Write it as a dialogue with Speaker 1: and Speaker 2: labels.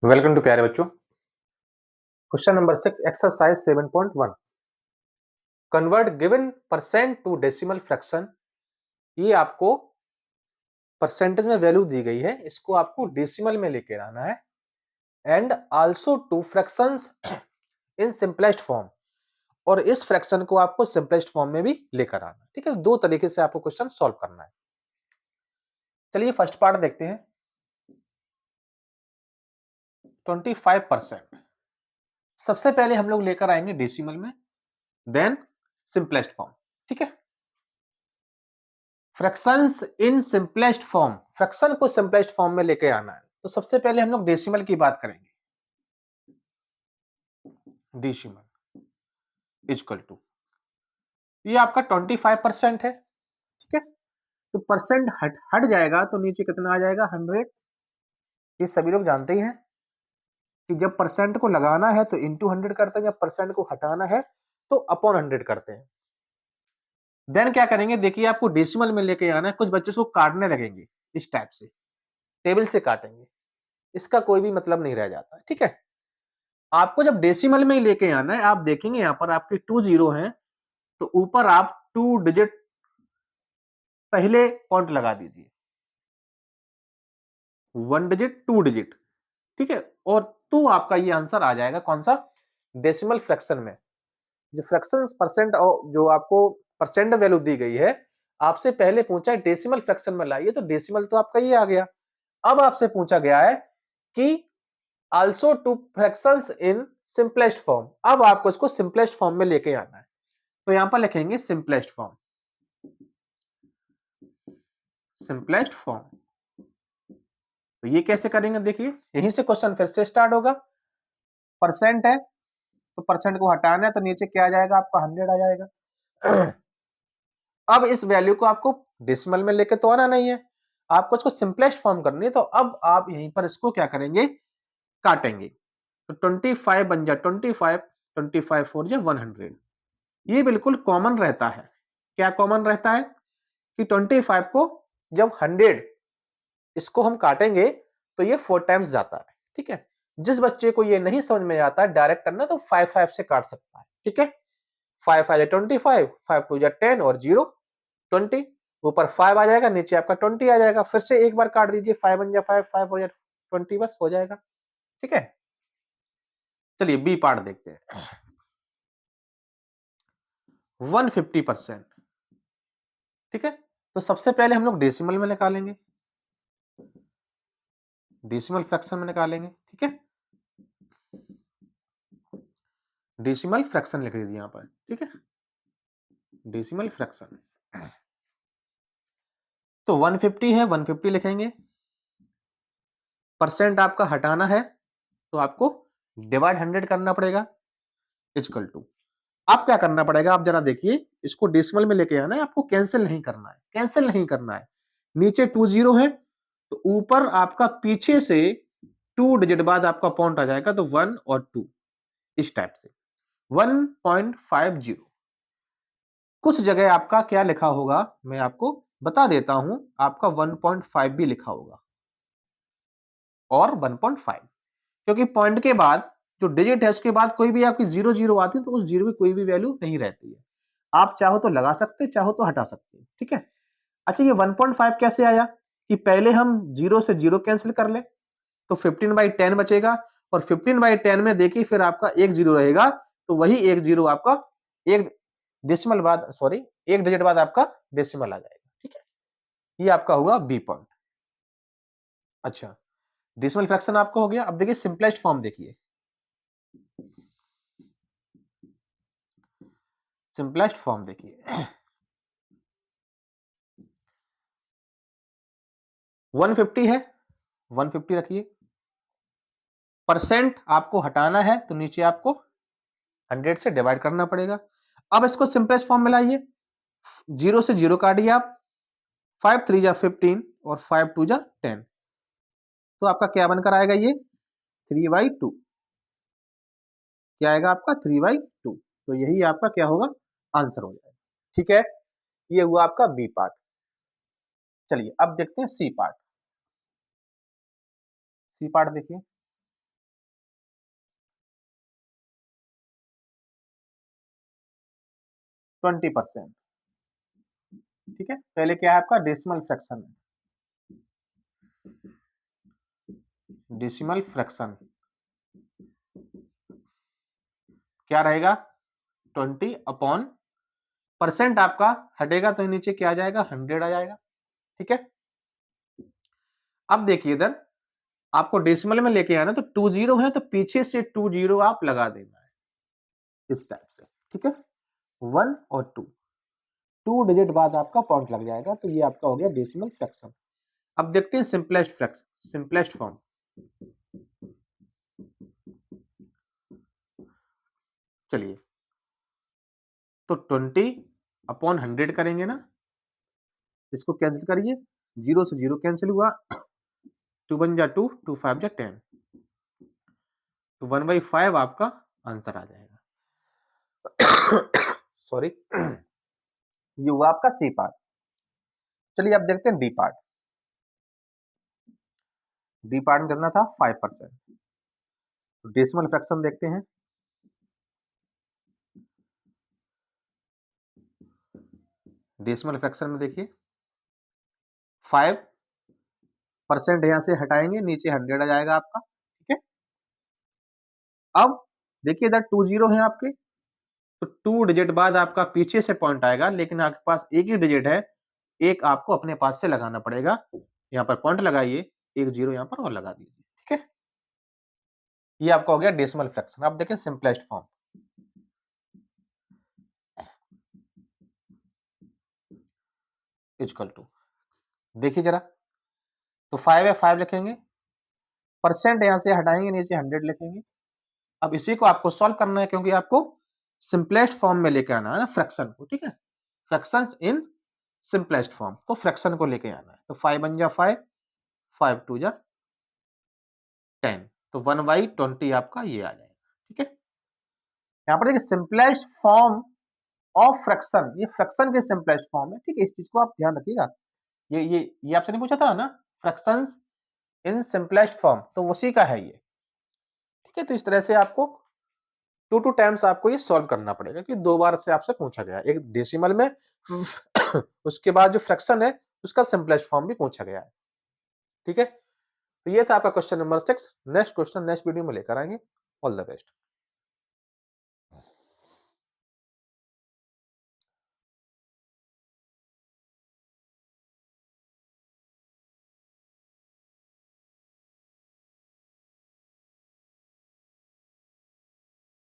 Speaker 1: Welcome to प्यारे बच्चों। Question number 6 exercise 7.1 convert given percent to decimal fraction. ये आपको परसेंटेज में वैल्यू दी गई है, इसको आपको डेसिमल में लेके आना है and also two fractions in simplest form. और इस फ्रैक्शन को आपको सिंपलेस्ट फॉर्म में भी लेकर आना है। ठीक है, दो तरीके से आपको क्वेश्चन सॉल्व करना है। चलिए फर्स्ट पार्ट देखते हैं। 25% सबसे पहले हम लोग लेकर आएंगे डेसिमल में, देन सिंपलेस्ट फॉर्म। ठीक है, fractions in simplest form, fraction को सिंपलेस्ट फॉर्म में लेके आना है। तो सबसे पहले हम लोग डेसिमल की बात करेंगे। डेसिमल इक्वल टू, ये आपका 25% है। ठीक है, तो परसेंट हट हट जाएगा तो नीचे कितना आ जाएगा, 100। ये सभी लोग जानते ही हैं कि जब परसेंट को लगाना है तो इंटू 100 करते हैं, जब परसेंट को हटाना है तो अपॉन 100 करते हैं। देन क्या करेंगे, देखिए आपको डेसिमल में लेके आना है। कुछ बच्चे इसको काटने लगेंगे, इस टाइप से टेबल से काटेंगे, इसका कोई भी मतलब नहीं रह जाता। ठीक है, आपको जब डेसिमल में ही लेके आना है, आप देखेंगे यहां पर आपके 2 जीरो हैं, तो ऊपर आप 2 डिजिट पहले पॉइंट लगा दीजिए, 1 डिजिट 2 डिजिट। ठीक है, और तो आपका ये आंसर आ जाएगा कौन सा, डेसिमल फ्रैक्शन में। जो फ्रैक्शन परसेंट और जो आपको परसेंट वैल्यू दी गई है, आपसे पहले पूछा है डेसिमल फ्रैक्शन में लाइए, तो डेसिमल तो आपका ये आ गया। अब आपसे पूछा गया है कि also two fractions in simplest form. अब आपको इसको सिंपलेस्ट फॉर्म में लेके आना है, तो यहां पर लिखेंगे सिंपलेस्ट फॉर्म। सिंपलेस्ट फॉर्म, तो ये कैसे करेंगे, देखिए यहीं से क्वेश्चन फिर से स्टार्ट होगा। परसेंट है तो परसेंट को हटाना है, तो नीचे क्या आ जाएगा आपका, 100 आ जाएगा। अब इस वैल्यू को आपको डेसिमल में लेके तो आना नहीं है, आपको इसको सिंपलेस्ट फॉर्म करनी है। तो अब आप यहीं पर इसको क्या करेंगे, काटेंगे। तो 25 बन जाए 25, 25 4 जा 100। ये बिल्कुल कॉमन रहता है। क्या कॉमन रहता है कि 25 को जब 100 इसको हम काटेंगे तो ये 4 टाइम्स जाता है। ठीक है, जिस बच्चे को ये नहीं समझ में आता डायरेक्ट करना, तो 5 से काट सकता है। ठीक है, 5 5 25, 5 2 10 और 0 20, ऊपर 5 आ जाएगा, नीचे आपका 20 आ जाएगा। फिर से एक बार काट दीजिए, 5 बन जाए 5, 5 हो जाए 20, बस हो जाएगा। ठीक है, चलिए बी पार्ट देखते हैं। 150%। ठीक है, तो सबसे पहले हम लोग डेसिमल में निकालेंगे, डेसिमल फ्रैक्शन में निकालेंगे। ठीक है, डेसिमल फ्रैक्शन लिख दीजिए यहां पर। ठीक है, डेसिमल फ्रैक्शन, तो 150 है, 150 लिखेंगे। परसेंट आपका हटाना है तो आपको डिवाइड 100 करना पड़ेगा, इक्वल टू। अब क्या करना पड़ेगा, आप जरा देखिए, इसको डेसिमल में लेके आना है, आपको कैंसिल नहीं करना है, कैंसिल नहीं करना है। नीचे 2 जीरो है, तो ऊपर आपका पीछे से 2 डिजिट बाद आपका पॉइंट आ जाएगा, तो 1 और 2 इस टाइप से 1.50। कुछ जगह आपका क्या लिखा होगा, मैं आपको बता देता हूं, आपका 1.5 भी लिखा होगा और 1.5, क्योंकि पॉइंट के बाद जो डिजिट है उसके बाद कोई भी आपकी 0 0 आती है, तो उस जीरो की कोई भी वैल्यू नहीं रहती है। आप चाहो तो लगा सकते, चाहो तो हटा सकते हैं। ठीक है, अच्छा ये 1.5 कैसे आया, कि पहले हम 0 से 0 कैंसिल कर ले, तो 15/10 बचेगा, और 15/10 में देखिए फिर आपका एक जीरो रहेगा, तो वही एक जीरो आपका एक डेसिमल बाद, सॉरी एक डिजिट बाद आपका डेसिमल आ जाएगा। ठीक है, ये आपका होगा बी पॉइंट। अच्छा, डेसिमल फ्रैक्शन आपका हो गया। अब देखिए सिंपलेस्ट फॉर्म, देखिए सिंपलेस्ट फॉर्म देखिए 150 है, 150 रखिए। परसेंट आपको हटाना है तो नीचे आपको 100 से डिवाइड करना पड़ेगा। अब इसको सिंपलेस्ट फॉर्म में लाइए, 0 से 0 काटिए आप, 5 3 जा 15 और 5 2 जा 10, तो आपका क्या बनकर आएगा, ये 3/2। क्या आएगा आपका 3/2, तो यही आपका क्या होगा, आंसर हो जाएगा। ठीक है, ये हुआ आपका बी पार्ट। चलिए अब देखते हैं सी पार्ट। सी पार्ट देखिए, 20%। ठीक है, पहले क्या है आपका डेसिमल फ्रैक्शन है, डेसिमल फ्रैक्शन क्या रहेगा 20 अपॉन परसेंट आपका हटेगा तो नीचे क्या आ जाएगा 100 आ जाएगा। ठीक है, अब देखिए इधर आपको डेसिमल में लेके आना तो 20 है तो पीछे से 20 आप लगा देना है इस टाइप से। ठीक है, 1 और 2 डिजिट बाद आपका पॉइंट लग जाएगा, तो ये आपका हो गया डेसिमल फ्रैक्शन। अब देखते हैं सिंपलेस्ट फ्रैक्शन, सिंपलेस्ट फॉर्म। चलिए, तो 20 अपॉन 100 करेंगे ना, इसको कैंसिल करिए, 0 से 0 कैंसिल हुआ, 2 1 जा 2, 2 5 जा 10, तो 1/5 आपका आंसर आ जाएगा। सॉरी, ये हुआ आपका सी पार्ट। चलिए अब देखते हैं डी पार्ट। डी पार्ट में कितना था 5%। तो डेसिमल फ्रैक्शन देखते हैं, डेसिमल फ्रैक्शन में देखिए 5% यहां से हटाएंगे, नीचे 100 आ जाएगा आपका। ठीक है, अब देखिए इधर 20 है आपके, तो 2 डिजिट बाद आपका पीछे से पॉइंट आएगा, लेकिन आपके पास एक ही डिजिट है, एक आपको अपने पास से लगाना पड़ेगा। यहाँ पर पॉइंट लगाइए, एक 0 यहाँ पर और लगा दीजिए। ठीक है, ये आपका हो गया डेसिमल फ्रैक्शन। अब देखिए सिंपलेस्ट फॉर्म, इक्वल टू, देखिए जरा, तो 5 है 5 लिखेंगे, परसेंट यहां से हटाएंगे, नीचे 100 लिखेंगे। अब इसी को आपको सॉल्व करना है, क्योंकि आपको सिंपलेस्ट फॉर्म में लेके आना है ना फ्रैक्शन को। ठीक है, फ्रैक्शंस इन सिंपलेस्ट फॉर्म, तो फ्रैक्शन को लेके आना है। तो 5 1 जा 5, 5 2 जा 10, तो 1/20 आपका ये आ जाएगा। ठीक है, यहाँ पर देखिए सिंपलेस्ट फॉर्म ऑफ फ्रैक्शन, ये फ्रैक्शन के सिंपलेस्ट फॉर्म है। ठीक है, इस चीज को आप ध्यान रखिएगा। ये आपसे नहीं पूछा था ना, फ्रैक्शंस इन सिंपलेस्ट फॉर्म, तो उसी का है ये। ठीक है, तो इस तरह से आपको 2 टाइम्स आपको ये सॉल्व करना पड़ेगा, क्योंकि 2 बार से आपसे पूछा गया, एक डेसिमल में उसके बाद जो फ्रैक्शन है उसका सिंपलेस्ट फॉर्म भी पूछा गया है। ठीक है, तो ये था आपका question number 6। Next question next video में लेकर आएंगे। All the best.